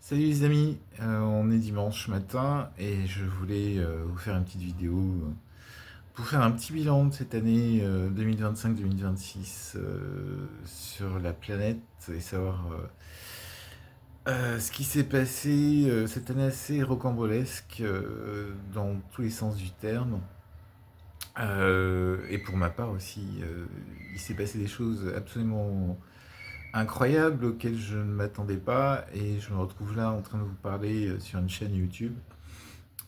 Salut les amis, on est dimanche matin et je voulais vous faire une petite vidéo pour faire un petit bilan de cette année 2025-2026 sur la planète et savoir ce qui s'est passé cette année assez rocambolesque dans tous les sens du terme. Et pour ma part aussi, il s'est passé des choses absolument incroyables auxquelles je ne m'attendais pas et je me retrouve là en train de vous parler sur une chaîne YouTube.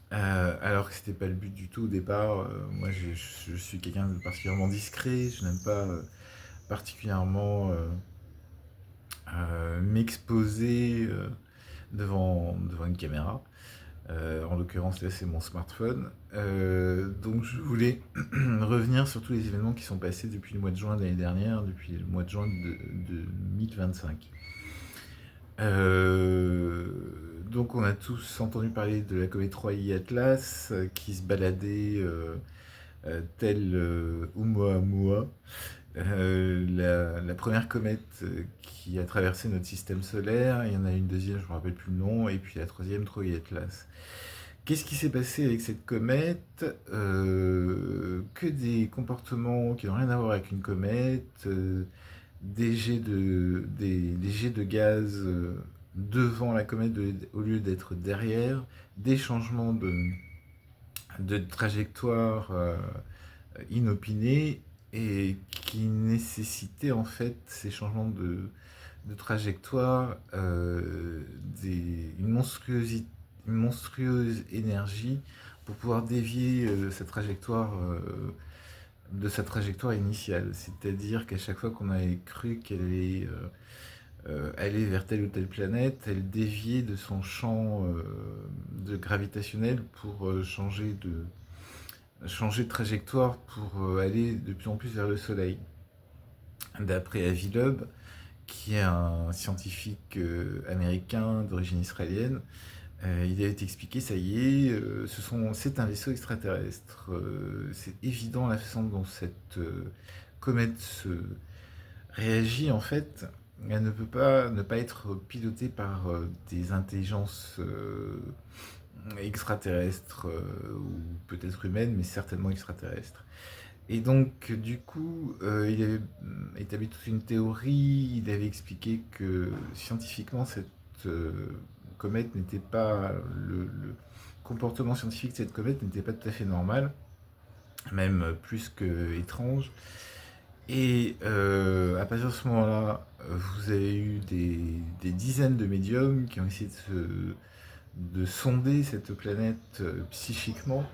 Alors que c'était pas le but du tout au départ. Moi, je suis quelqu'un de particulièrement discret. Je n'aime pas particulièrement m'exposer devant une caméra. En l'occurrence, là, c'est mon smartphone. Donc, je voulais revenir sur tous les événements qui sont passés depuis le mois de juin de l'année dernière, depuis le mois de juin de 2025. Euh, donc on a tous entendu parler de la comète 3i Atlas qui se baladait telle Oumuamua, la première comète qui a traversé notre système solaire. Il y en a une deuxième, je ne me rappelle plus le nom, et puis la troisième 3i Atlas. Qu'est-ce qui s'est passé avec cette comète? Que des comportements qui n'ont rien à voir avec une comète, des jets de gaz devant la comète au lieu d'être derrière, des changements de trajectoire inopinés et qui nécessitaient en fait ces changements de trajectoire une monstrueuse énergie pour pouvoir dévier de sa trajectoire initiale. C'est-à-dire qu'à chaque fois qu'on avait cru qu'elle allait aller vers telle ou telle planète, elle déviait de son champ de gravitationnel pour changer de trajectoire pour aller de plus en plus vers le Soleil. D'après Avi Loeb, qui est un scientifique américain d'origine israélienne, il a été expliqué, ça y est, c'est un vaisseau extraterrestre. C'est évident la façon dont cette comète se réagit en fait. Elle ne peut pas ne pas être pilotée par des intelligences extraterrestres ou peut-être humaines, mais certainement extraterrestres. Et donc, du coup, il avait établi toute une théorie. Il avait expliqué que scientifiquement, cette euh, comète n'était pas le comportement scientifique de cette comète n'était pas tout à fait normal, même plus que étrange. Et à partir de ce moment-là, vous avez eu des dizaines de médiums qui ont essayé de sonder cette planète psychiquement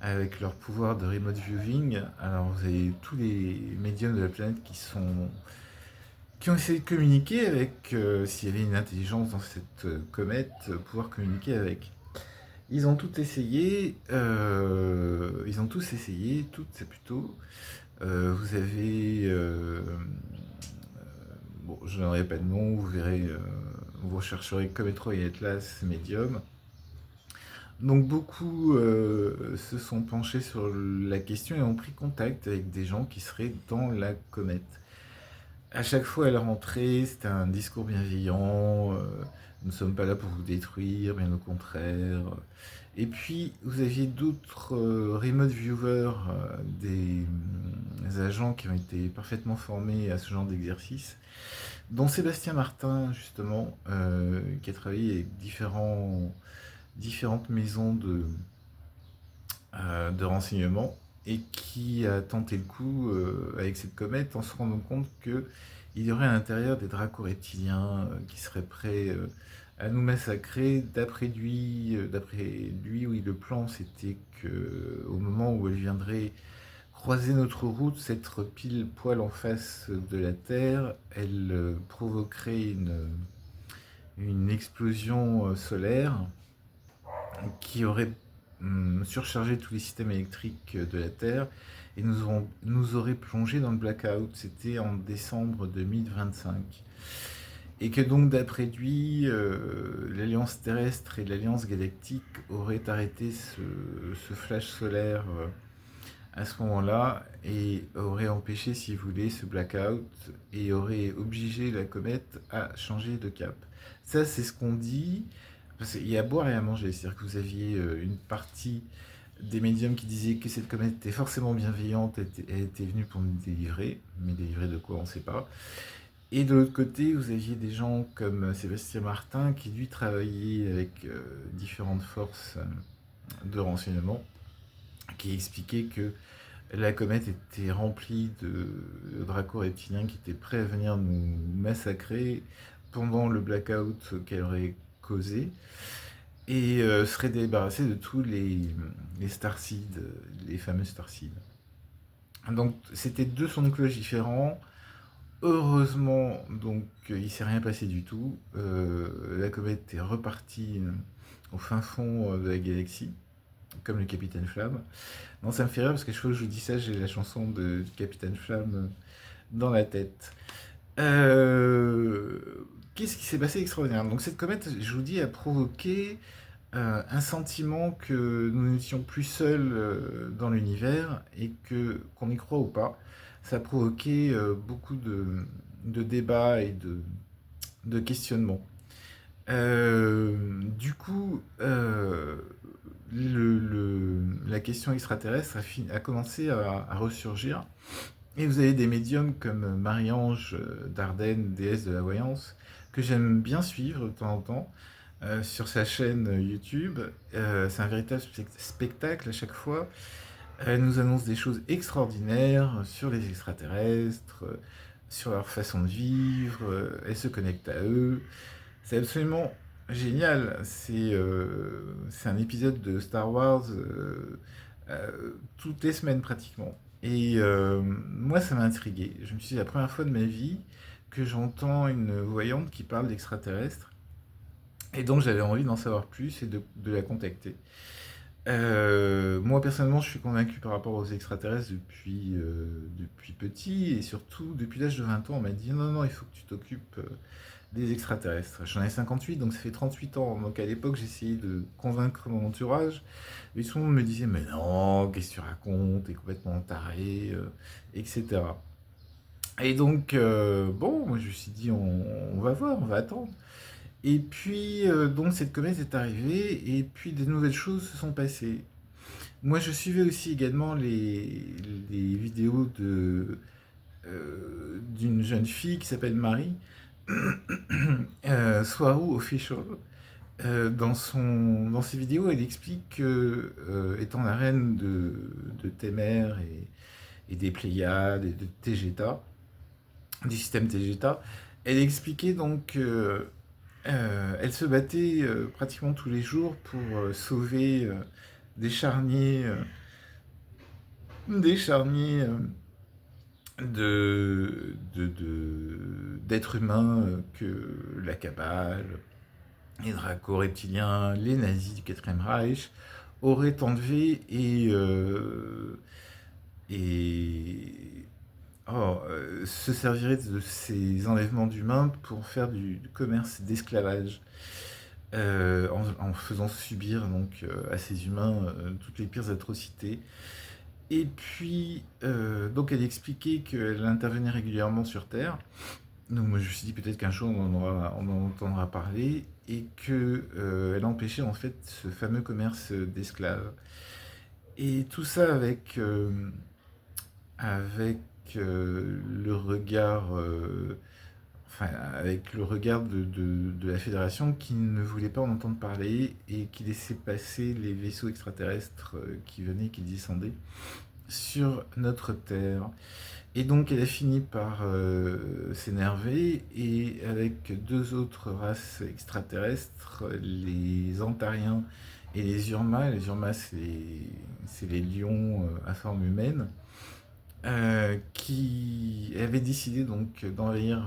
avec leur pouvoir de remote viewing. Alors vous avez tous les médiums de la planète qui ont essayé de communiquer avec, s'il y avait une intelligence dans cette comète, pouvoir communiquer avec. Ils ont tous essayé, toutes c'est plutôt. Vous avez, bon, je n'aurai pas de nom, vous verrez, vous rechercherez Cometro et Atlas Medium. Donc beaucoup se sont penchés sur la question et ont pris contact avec des gens qui seraient dans la comète. À chaque fois, elle rentrait, c'était un discours bienveillant. Nous ne sommes pas là pour vous détruire, bien au contraire. Et puis, vous aviez d'autres remote viewers, des agents qui ont été parfaitement formés à ce genre d'exercice, dont Sébastien Martin, justement, qui a travaillé avec différentes maisons de renseignement et qui a tenté le coup avec cette comète en se rendant compte que il y aurait à l'intérieur des dracos reptiliens qui seraient prêts à nous massacrer. D'après lui, oui, le plan c'était que au moment où elle viendrait croiser notre route, s'être pile poil en face de la Terre, elle provoquerait une explosion solaire qui aurait surchargé tous les systèmes électriques de la Terre et nous aurait plongé dans le blackout. C'était en décembre 2025. Et que donc, d'après lui, l'Alliance terrestre et l'Alliance galactique auraient arrêté ce flash solaire à ce moment-là et aurait empêché, si vous voulez, ce blackout et aurait obligé la comète à changer de cap. Ça, c'est ce qu'on dit. Parce qu'il y a à boire et à manger. C'est-à-dire que vous aviez une partie des médiums qui disaient que cette comète était forcément bienveillante, elle était venue pour nous délivrer, mais délivrer de quoi, on ne sait pas. Et de l'autre côté, vous aviez des gens comme Sébastien Martin qui, lui, travaillait avec différentes forces de renseignement, qui expliquaient que la comète était remplie de draco-reptiliens qui étaient prêts à venir nous massacrer pendant le blackout qu'elle aurait causé et seraient débarrassés de tous les starseeds, les fameux starseeds. Donc c'était deux sons de cloche différents. Heureusement, donc il s'est rien passé du tout. La comète est repartie au fin fond de la galaxie, comme le Capitaine Flamme. Non, ça me fait rire parce que je fois que je vous dis ça, j'ai la chanson du Capitaine Flamme dans la tête. Euh, Qu'est-ce qui s'est passé extraordinaire? Donc cette comète, je vous dis, a provoqué un sentiment que nous n'étions plus seuls dans l'univers et que, qu'on y croit ou pas, ça a provoqué beaucoup de débats et de questionnements. Du coup, la question extraterrestre a commencé à ressurgir. Et vous avez des médiums comme Marie-Ange Dardenne, déesse de la voyance, que j'aime bien suivre de temps en temps sur sa chaîne YouTube. C'est un véritable spectacle à chaque fois. Elle nous annonce des choses extraordinaires sur les extraterrestres, sur leur façon de vivre. Elle se connecte à eux. C'est absolument génial. C'est un épisode de Star Wars toutes les semaines pratiquement. Et moi, ça m'a intrigué. Je me suis dit, la première fois de ma vie que j'entends une voyante qui parle d'extraterrestres. Et donc, j'avais envie d'en savoir plus et de la contacter. Moi, personnellement, je suis convaincu par rapport aux extraterrestres depuis petit. Et surtout, depuis l'âge de 20 ans, on m'a dit, non, non, il faut que tu t'occupes des extraterrestres. J'en ai 58, donc ça fait 38 ans. Donc à l'époque, j'essayais de convaincre mon entourage. Et tout le monde me disait, mais non, qu'est-ce que tu racontes? T'es complètement taré, etc. Et donc, bon, moi je me suis dit, on va voir, on va attendre. Et puis, donc cette comète est arrivée, et puis des nouvelles choses se sont passées. Moi, je suivais aussi également les vidéos d'une jeune fille qui s'appelle Marie, Swaru Official. Dans ses vidéos, elle explique que, étant la reine de Témer et des Pléiades et de Tegeta, du système Tegeta, elle expliquait donc elle se battait pratiquement tous les jours pour sauver des charniers, des charniers d'êtres humains que la Kabbale, les draco-reptiliens, les nazis du Quatrième Reich auraient enlevés et se serviraient de ces enlèvements d'humains pour faire du commerce d'esclavage, en faisant subir donc à ces humains toutes les pires atrocités. Et puis, donc elle expliquait qu'elle intervenait régulièrement sur Terre. Donc moi je me suis dit peut-être qu'un jour on en entendra parler et que elle empêchait en fait ce fameux commerce d'esclaves. Et tout ça avec le regard, enfin avec le regard de la Fédération qui ne voulait pas en entendre parler et qui laissait passer les vaisseaux extraterrestres qui venaient, qui descendaient sur notre Terre. Et donc elle a fini par s'énerver et avec deux autres races extraterrestres, les Antariens et les Urmas c'est les lions à forme humaine, qui avaient décidé donc d'envahir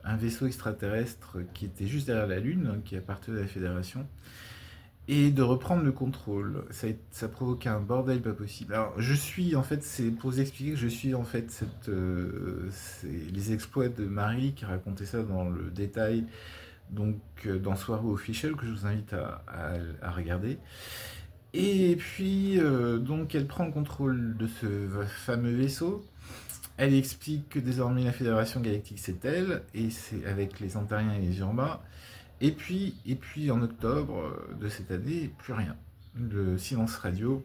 un vaisseau extraterrestre qui était juste derrière la Lune, qui appartenait à la Fédération, et de reprendre le contrôle. Ça provoquait un bordel pas possible. Alors, je suis, en fait, c'est pour vous expliquer que je suis, en fait, les exploits de Marie qui racontait ça dans le détail, donc dans Soirée Official, que je vous invite à regarder. Et puis, donc, elle prend le contrôle de ce fameux vaisseau. Elle explique que désormais la Fédération Galactique c'est elle, et c'est avec les Antariens et les Urbains. Et puis en octobre de cette année, plus rien. Le silence radio,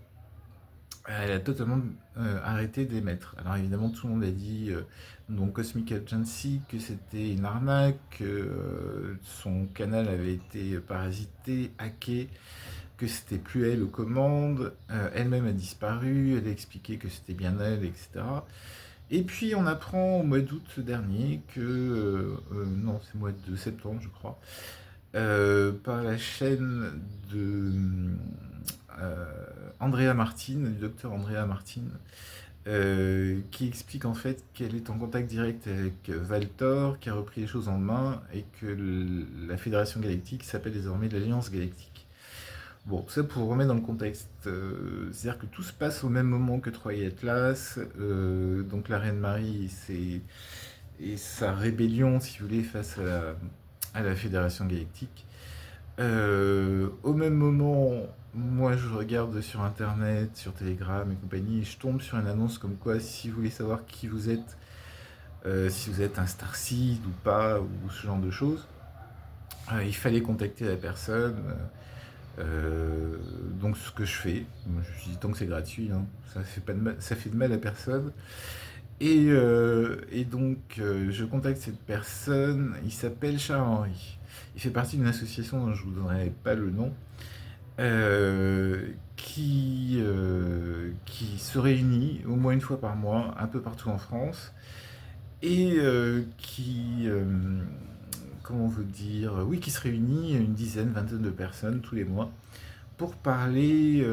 elle a totalement arrêté d'émettre. Alors évidemment, tout le monde a dit, donc Cosmic Agency, que c'était une arnaque, que son canal avait été parasité, hacké, que c'était plus elle aux commandes. Elle-même a disparu, elle a expliqué que c'était bien elle, etc. Et puis on apprend au mois d'août dernier que, non, c'est le mois de septembre, je crois, par la chaîne de euh, Andrea Martin, du docteur Andrea Martin, qui explique en fait qu'elle est en contact direct avec Valtor, qui a repris les choses en main, et que la Fédération Galactique s'appelle désormais l'Alliance Galactique. Bon, tout ça pour remettre dans le contexte, c'est-à-dire que tout se passe au même moment que Troy et Atlas, donc la Reine Marie et sa rébellion, si vous voulez, face à la Fédération Galactique. Au même moment, moi je regarde sur internet, sur Telegram et compagnie, et je tombe sur une annonce comme quoi si vous voulez savoir qui vous êtes, si vous êtes un Starseed ou pas, ou ce genre de choses, il fallait contacter la personne. Donc ce que je fais, moi, je me suis dit tant que c'est gratuit, hein, ça fait pas de mal, ça fait de mal à personne. Et donc je contacte cette personne, il s'appelle Charles-Henri. Il fait partie d'une association dont je ne vous donnerai pas le nom, qui se réunit au moins une fois par mois, un peu partout en France, et comment vous dire, oui, qui se réunit une dizaine, vingtaine de personnes tous les mois pour parler.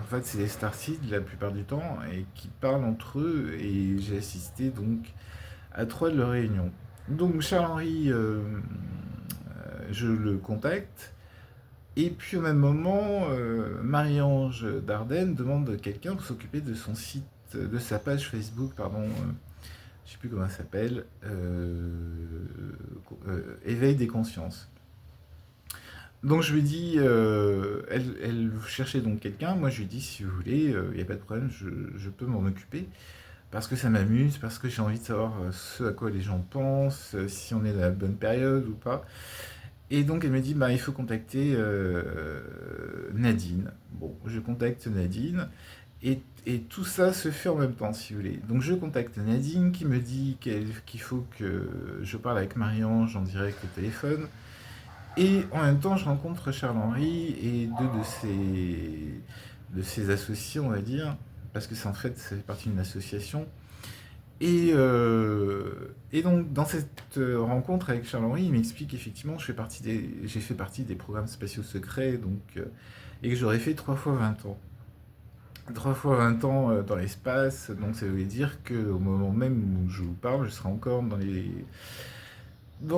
En fait, c'est des Starseed la plupart du temps et qui parlent entre eux. Et j'ai assisté donc à trois de leurs réunions. Donc Charles-Henri, je le contacte. Et puis au même moment, Marie-Ange Dardenne demande quelqu'un pour s'occuper de son site, de sa page Facebook, pardon, je ne sais plus comment elle s'appelle, Éveil des consciences. Donc je lui dis, elle cherchait donc quelqu'un, moi je lui dis si vous voulez, il n'y a pas de problème, je peux m'en occuper, parce que ça m'amuse, parce que j'ai envie de savoir ce à quoi les gens pensent, si on est dans la bonne période ou pas. Et donc elle me dit, bah, il faut contacter Nadine. Bon, je contacte Nadine, et tout ça se fait en même temps, si vous voulez. Donc je contacte Nadine qui me dit qu'il faut que je parle avec Marie-Ange en direct au téléphone. Et en même temps, je rencontre Charles-Henri et deux de ses associés, on va dire, parce que c'est en fait, ça fait partie d'une association. Et donc, dans cette rencontre avec Charles-Henri, il m'explique qu'effectivement, j'ai fait partie des programmes spatiaux secrets, donc, et que j'aurais fait 3 fois 20 ans. 3 fois 20 ans dans l'espace, donc ça veut dire qu'au moment même où je vous parle, je serai encore dans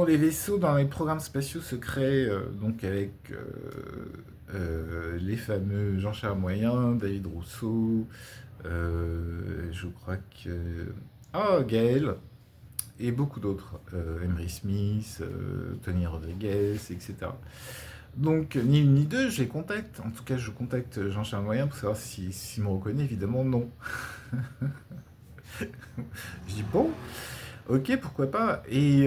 les vaisseaux, dans les programmes spatiaux secrets, donc avec les fameux Jean-Charles Moyen, David Rousseau, je crois que... Ah, Gaël, et beaucoup d'autres, Emery Smith, Tony Rodriguez, etc. Donc, ni une ni deux, je les contacte. En tout cas, je contacte Jean-Charles Moyen pour savoir s'il me reconnaît. Évidemment, non. Je dis bon, ok, pourquoi pas. Et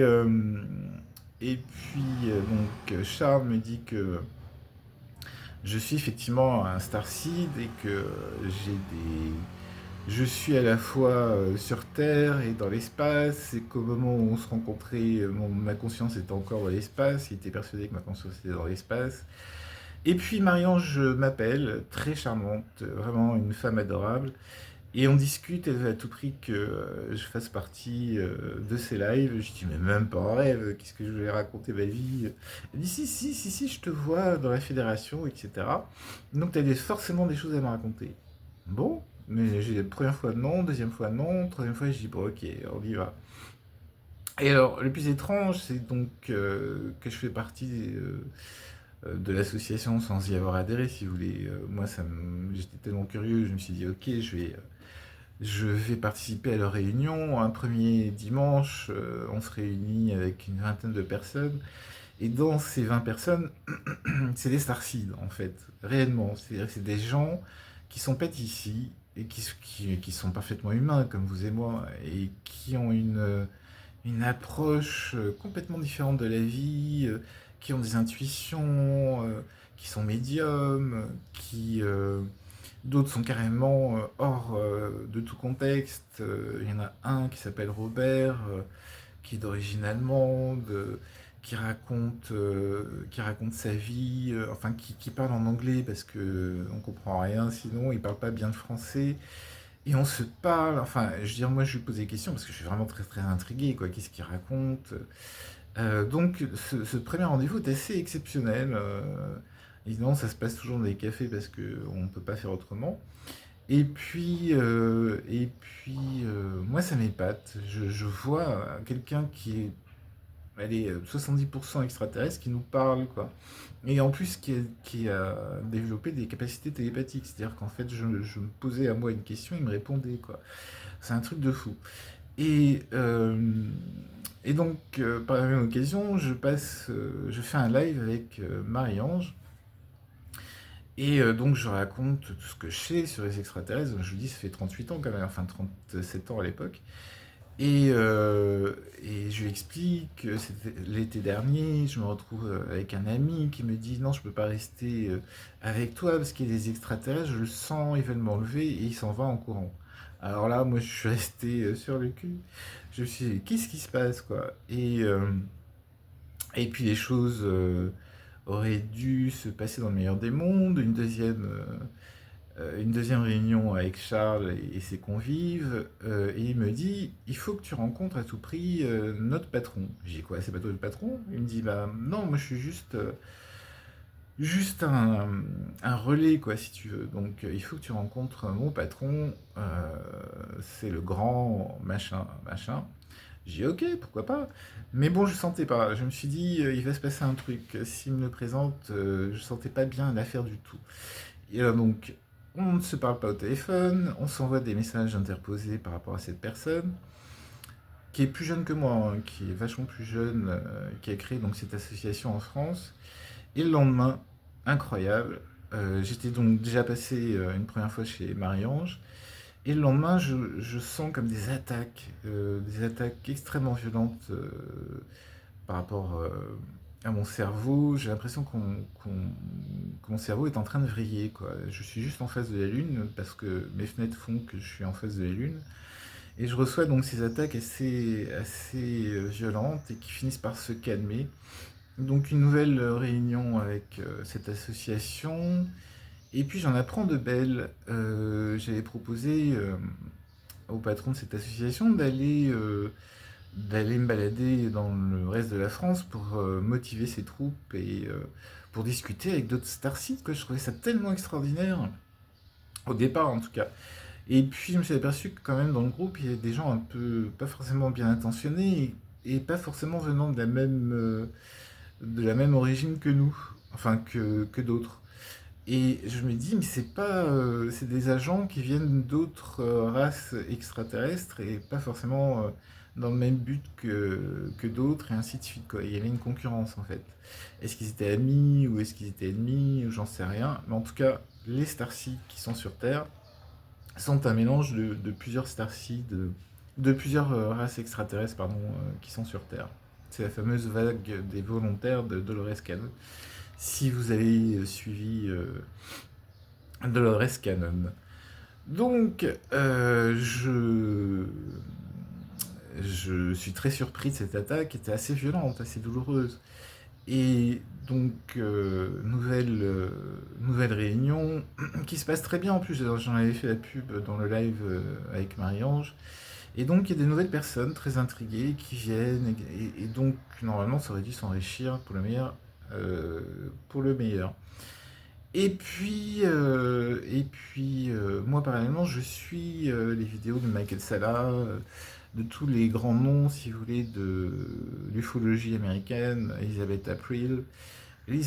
puis, donc, Charles me dit que je suis effectivement un Starseed et que je suis à la fois sur Terre et dans l'espace, et qu'au moment où on se rencontrait, ma conscience était encore dans l'espace, il était persuadé que ma conscience était dans l'espace. Et puis Marie-Ange m'appelle, très charmante, vraiment une femme adorable, et on discute, elle veut à tout prix que je fasse partie de ses lives. Je dis, mais même pas en rêve, qu'est-ce que je vais raconter ma vie? Elle dit, si, si, si, si, je te vois dans la fédération, etc. Donc tu as forcément des choses à me raconter. Bon, mais j'ai la première fois non, deuxième fois non, troisième fois je dis, bon ok, on y va. Et alors, le plus étrange, c'est donc que je fais partie de l'association sans y avoir adhéré, si vous voulez. Moi, j'étais tellement curieux, je me suis dit, ok, je vais participer à leur réunion. Un premier dimanche, on se réunit avec une vingtaine de personnes. Et dans ces 20 personnes, c'est des starseeds, en fait, réellement. C'est-à-dire que c'est des gens qui sont pas ici et qui sont parfaitement humains, comme vous et moi, et qui ont une approche complètement différente de la vie, qui ont des intuitions, qui sont médiums, d'autres sont carrément hors de tout contexte. Il y en a un qui s'appelle Robert, qui est d'origine allemande, qui raconte sa vie, enfin qui parle en anglais parce que on comprend rien, sinon il parle pas bien le français. Et on se parle, enfin, je veux dire, moi je lui pose des questions parce que je suis vraiment très très intrigué, quoi. Qu'est-ce qu'il raconte? Donc ce premier rendez-vous est assez exceptionnel. Évidemment, ça se passe toujours dans des cafés parce qu'on ne peut pas faire autrement. Moi ça m'épate. Je vois quelqu'un qui est, allez, 70% extraterrestre qui nous parle, quoi. Et en plus qui a développé des capacités télépathiques. C'est-à-dire qu'en fait, je me posais à moi une question, il me répondait, quoi. C'est un truc de fou. Et, euh, et donc, par la même occasion, je fais un live avec Marie-Ange. Et donc, je raconte tout ce que je sais sur les extraterrestres. Je vous dis, ça fait 38 ans quand même, enfin 37 ans à l'époque. Et je lui explique que c'était l'été dernier, je me retrouve avec un ami qui me dit non, je peux pas rester avec toi parce qu'il y a des extraterrestres, je le sens, ils veulent m'enlever et il s'en va en courant. Alors là, moi je suis resté sur le cul. Je me suis dit, qu'est-ce qui se passe quoi? Et puis les choses auraient dû se passer dans le meilleur des mondes. Une deuxième réunion avec Charles et ses convives, et il me dit, il faut que tu rencontres à tout prix notre patron. J'ai dit quoi, c'est pas toi le patron? Il me dit, bah non, moi je suis juste un relais, quoi, si tu veux. Donc il faut que tu rencontres mon patron, c'est le grand machin, machin. J'ai dit, ok, pourquoi pas. Mais bon, je sentais pas. Je me suis dit, il va se passer un truc. S'il me le présente, je sentais pas bien l'affaire du tout. Et là, donc, on ne se parle pas au téléphone, on s'envoie des messages interposés par rapport à cette personne, qui est plus jeune que moi, hein, qui est vachement plus jeune, qui a créé donc cette association en France. Et le lendemain, incroyable, j'étais donc déjà passé une première fois chez Marie-Ange, et le lendemain, je sens comme des attaques extrêmement violentes par rapport à mon cerveau. J'ai l'impression que mon cerveau est en train de vriller, quoi. Je suis juste en face de la Lune parce que mes fenêtres font que je suis en face de la Lune. Et je reçois donc ces attaques assez violentes et qui finissent par se calmer. Donc une nouvelle réunion avec cette association. Et puis j'en apprends de belles. J'avais proposé au patron de cette association d'aller me balader dans le reste de la France pour motiver ses troupes et pour discuter avec d'autres starseeds, quoi. Je trouvais ça tellement extraordinaire, au départ en tout cas. Et puis je me suis aperçu que quand même dans le groupe, il y avait des gens un peu, pas forcément bien intentionnés et pas forcément venant de la même origine que nous, enfin que d'autres. Et je me dis, mais c'est des agents qui viennent d'autres races extraterrestres et pas forcément dans le même but que d'autres et ainsi de suite, quoi. Il y avait une concurrence en fait. Est-ce qu'ils étaient amis ou est-ce qu'ils étaient ennemis? J'en sais rien. Mais en tout cas, les starseeds qui sont sur Terre sont un mélange de plusieurs starseeds, de plusieurs races extraterrestres, pardon, qui sont sur Terre. C'est la fameuse vague des volontaires de Dolores Cannon. Si vous avez suivi Dolores Cannon. Donc, je suis très surpris de cette attaque qui était assez violente, assez douloureuse. Et donc, nouvelle réunion qui se passe très bien en plus. J'en avais fait la pub dans le live avec Marie-Ange. Et donc, il y a des nouvelles personnes très intriguées qui viennent. Et donc, normalement, ça aurait dû s'enrichir pour le meilleur. Pour le meilleur. Moi, parallèlement, je suis les vidéos de Michael Salla, de tous les grands noms, si vous voulez, de l'ufologie américaine, Elizabeth April, il y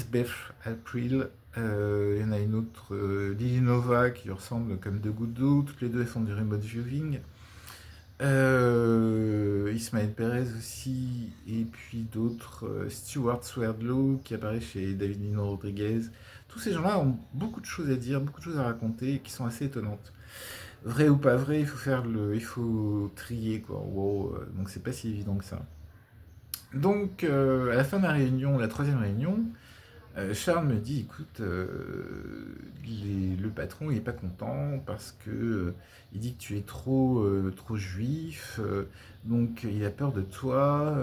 en a une autre, Lily Nova, qui lui ressemble comme deux gouttes d'eau, toutes les deux elles font du remote viewing. Ismaël Perez aussi, et puis d'autres, Stuart Swerdlow qui apparaît chez David Nino Rodriguez. Tous ces gens-là ont beaucoup de choses à dire, beaucoup de choses à raconter, qui sont assez étonnantes. Vrai ou pas vrai, il faut trier quoi. Wow, donc c'est pas si évident que ça. Donc à la fin de la réunion, la troisième réunion, Charles me dit, écoute, le patron il est pas content parce que il dit que tu es trop juif, donc il a peur de toi,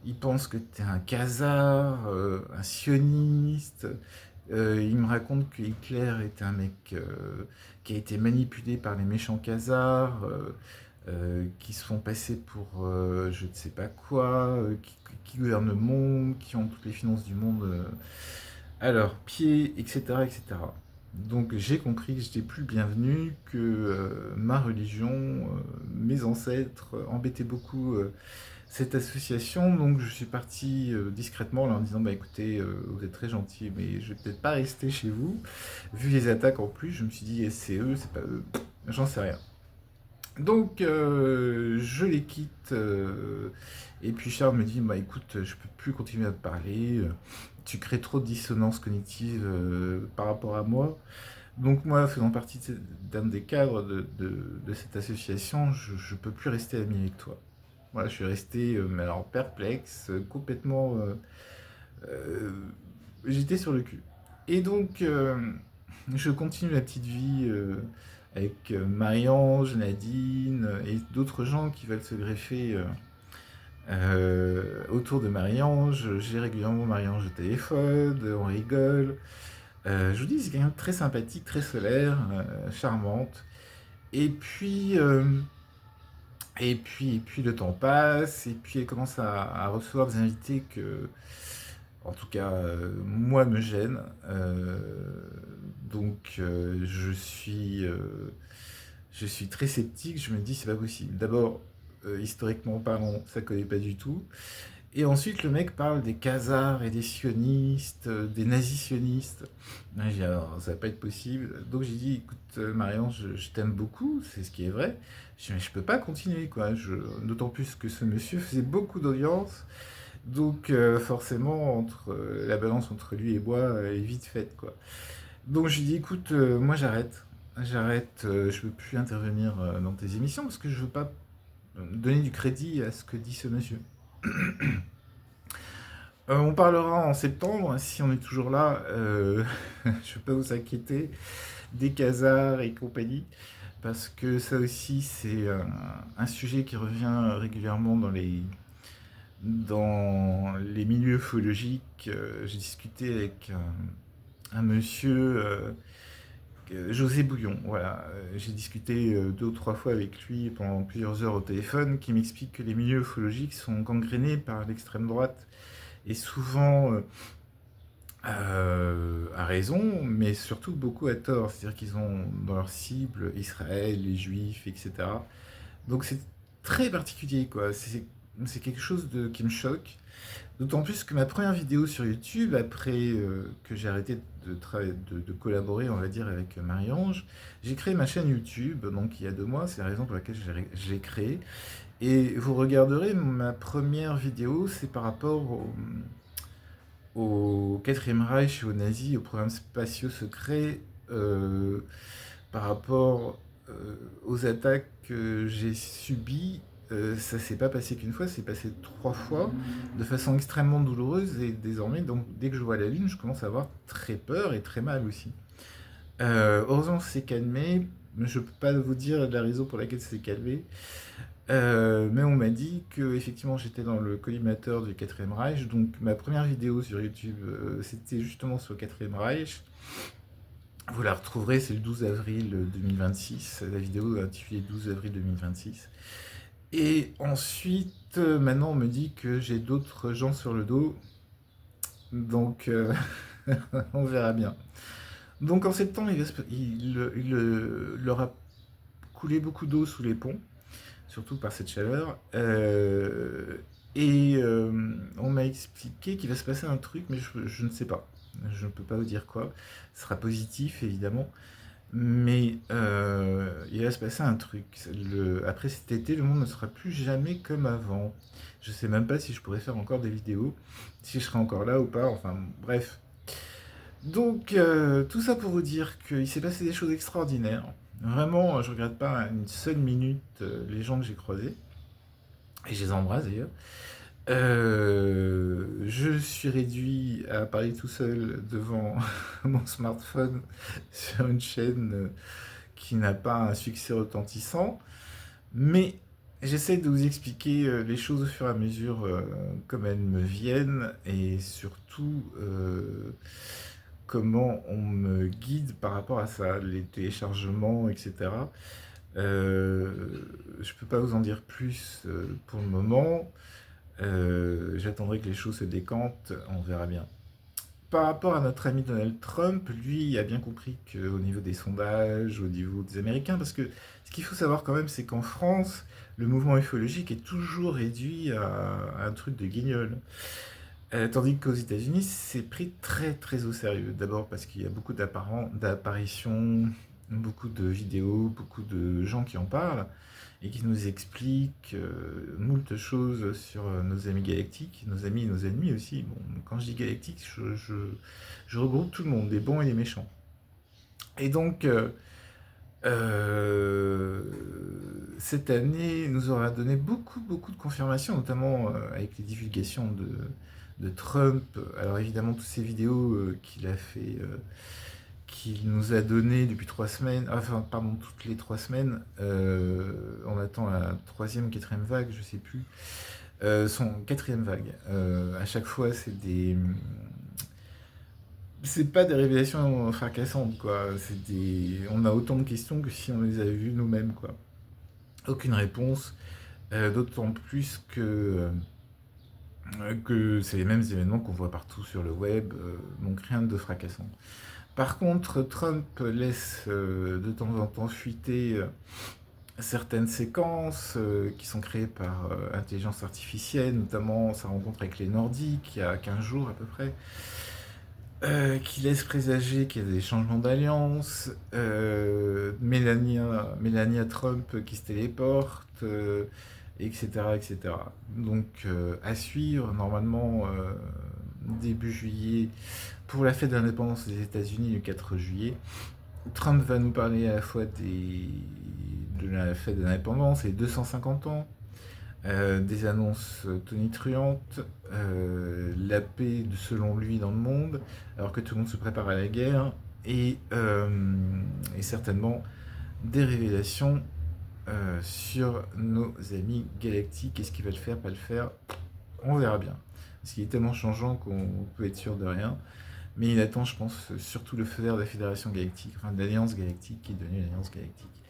il pense que tu es un khazar, un sioniste. Il me raconte que Hitler était un mec qui a été manipulé par les méchants khazars, qui se font passer pour je ne sais pas quoi, qui gouvernent le monde, qui ont toutes les finances du monde alors, pied, etc., etc. Donc j'ai compris que j'étais plus le bienvenu, que ma religion, mes ancêtres embêtaient beaucoup cette association. Donc je suis parti discrètement en leur disant, bah écoutez, vous êtes très gentil, mais je vais peut-être pas rester chez vous. Vu les attaques en plus, je me suis dit, c'est eux, c'est pas eux, j'en sais rien. Donc je les quitte et puis Charles me dit bah écoute je peux plus continuer à te parler, tu crées trop de dissonance cognitive par rapport à moi. Donc moi faisant partie d'un des cadres de cette association, je peux plus rester ami avec toi. Voilà, je suis resté mais alors perplexe, complètement euh, j'étais sur le cul. Et donc je continue la petite vie avec Marie-Ange, Nadine et d'autres gens qui veulent se greffer autour de Marie-Ange. J'ai régulièrement Marie-Ange au téléphone, on rigole. Je vous dis, c'est quelqu'un de très sympathique, très solaire, charmante. Et puis, euh, et puis le temps passe, et puis elle commence à recevoir des invités que, en tout cas, moi me gênent. Donc, je suis très sceptique. Je me dis, c'est pas possible. D'abord, historiquement parlant, ça connaît pas du tout. Et ensuite, le mec parle des khazars et des sionistes, des nazis sionistes. Là, j'ai dit, alors, ça va pas être possible. Donc j'ai dit, écoute, Marion, je t'aime beaucoup, c'est ce qui est vrai. Je dis, mais je peux pas continuer, quoi. D'autant plus que ce monsieur faisait beaucoup d'audience. Donc forcément, la balance entre lui et moi est vite faite, quoi. Donc je lui dis, écoute, moi j'arrête, je veux plus intervenir dans tes émissions parce que je veux pas donner du crédit à ce que dit ce monsieur. On parlera en septembre, si on est toujours là, je ne vais pas vous inquiéter, des casards et compagnie, parce que ça aussi c'est un sujet qui revient régulièrement dans les milieux ufologiques. J'ai discuté avec un monsieur, José Bouillon, voilà. J'ai discuté deux ou trois fois avec lui pendant plusieurs heures au téléphone, qui m'explique que les milieux ufologiques sont gangrénés par l'extrême droite, et souvent à raison, mais surtout beaucoup à tort. C'est-à-dire qu'ils ont dans leur cible Israël, les Juifs, etc. Donc c'est très particulier, quoi. C'est quelque chose qui me choque. D'autant plus que ma première vidéo sur YouTube, après que j'ai arrêté de collaborer, on va dire, avec Marie-Ange, j'ai créé ma chaîne YouTube, donc il y a 2 mois, c'est la raison pour laquelle je l'ai créée. Et vous regarderez ma première vidéo, c'est par rapport au Quatrième Reich et aux nazis, aux programmes spatiaux secrets, par rapport aux attaques que j'ai subies. Ça s'est pas passé qu'une fois, c'est passé 3 fois de façon extrêmement douloureuse et désormais, donc dès que je vois la lune, je commence à avoir très peur et très mal aussi. Heureusement, c'est calmé. Je peux pas vous dire la raison pour laquelle c'est calmé. Mais on m'a dit que effectivement j'étais dans le collimateur du Quatrième Reich. Donc ma première vidéo sur YouTube, c'était justement sur le Quatrième Reich. Vous la retrouverez, c'est le 12 avril 2026, la vidéo intitulée 12 avril 2026. Et ensuite, maintenant on me dit que j'ai d'autres gens sur le dos. Donc on verra bien. Donc en septembre, il leur a coulé beaucoup d'eau sous les ponts, surtout par cette chaleur. On m'a expliqué qu'il va se passer un truc, mais je ne sais pas. Je ne peux pas vous dire quoi. Ce sera positif, évidemment. Mais il va se passer un truc. Après cet été, le monde ne sera plus jamais comme avant. Je sais même pas si je pourrais faire encore des vidéos, si je serai encore là ou pas. Enfin, bref. Donc, tout ça pour vous dire qu'il s'est passé des choses extraordinaires. Vraiment, je regrette pas une seule minute les gens que j'ai croisés. Et je les embrasse d'ailleurs. Je suis réduit à parler tout seul devant mon smartphone sur une chaîne qui n'a pas un succès retentissant, mais j'essaie de vous expliquer les choses au fur et à mesure comme elles me viennent et surtout comment on me guide par rapport à ça, les téléchargements, etc. Euh, je peux pas vous en dire plus pour le moment. J'attendrai que les choses se décantent, on verra bien. Par rapport à notre ami Donald Trump, lui a bien compris qu'au niveau des sondages, au niveau des Américains, parce que ce qu'il faut savoir quand même, c'est qu'en France, le mouvement ufologique est toujours réduit à un truc de guignol. Tandis qu'aux États-Unis, c'est pris très très au sérieux. D'abord parce qu'il y a beaucoup d'apparitions, beaucoup de vidéos, beaucoup de gens qui en parlent et qui nous expliquent moult choses sur nos amis galactiques, nos amis et nos ennemis aussi. Bon, quand je dis galactique, je regroupe tout le monde, les bons et les méchants. Et donc, euh, cette année nous aura donné beaucoup de confirmations, notamment avec les divulgations de Trump. Alors évidemment, toutes ces vidéos qu'il a fait, qu'il nous a données depuis 3 semaines, enfin pardon, toutes les 3 semaines, on attend la troisième, quatrième vague, je sais plus, son quatrième vague. À chaque fois, c'est pas des révélations fracassantes, quoi. On a autant de questions que si on les avait vues nous-mêmes, quoi. Aucune réponse, d'autant plus que c'est les mêmes événements qu'on voit partout sur le web, donc rien de fracassant. Par contre, Trump laisse de temps en temps fuiter certaines séquences qui sont créées par intelligence artificielle, notamment sa rencontre avec les Nordiques il y a 15 jours à peu près, qui laisse présager qu'il y a des changements d'alliance, Melania Trump qui se téléporte, etc., etc. Donc à suivre, normalement début juillet, pour la fête de l'indépendance des États-Unis le 4 juillet. Trump va nous parler à la fois de la fête de l'indépendance et 250 ans, des annonces tonitruantes, la paix selon lui dans le monde, alors que tout le monde se prépare à la guerre, et certainement des révélations sur nos amis galactiques. Est-ce qu'ils veulent faire, pas le faire? On verra bien. Parce qu'il est tellement changeant qu'on peut être sûr de rien. Mais il attend, je pense, surtout le feu vert de la Fédération Galactique, enfin de l'Alliance Galactique qui est devenue l'Alliance Galactique.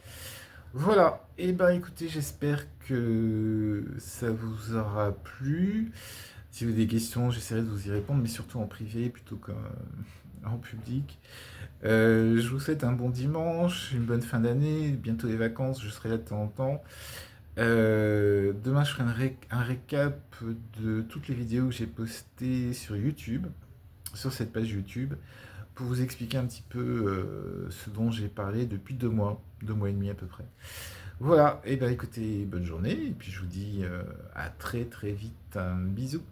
Voilà, et ben écoutez, j'espère que ça vous aura plu. Si vous avez des questions, j'essaierai de vous y répondre, mais surtout en privé plutôt qu'en public. Je vous souhaite un bon dimanche, une bonne fin d'année, bientôt les vacances, je serai là de temps en temps. Demain, je ferai un récap de toutes les vidéos que j'ai postées sur YouTube, sur cette page YouTube, pour vous expliquer un petit peu ce dont j'ai parlé depuis 2 mois et demi à peu près. Voilà, et bien écoutez, bonne journée, et puis je vous dis à très très vite, un bisou.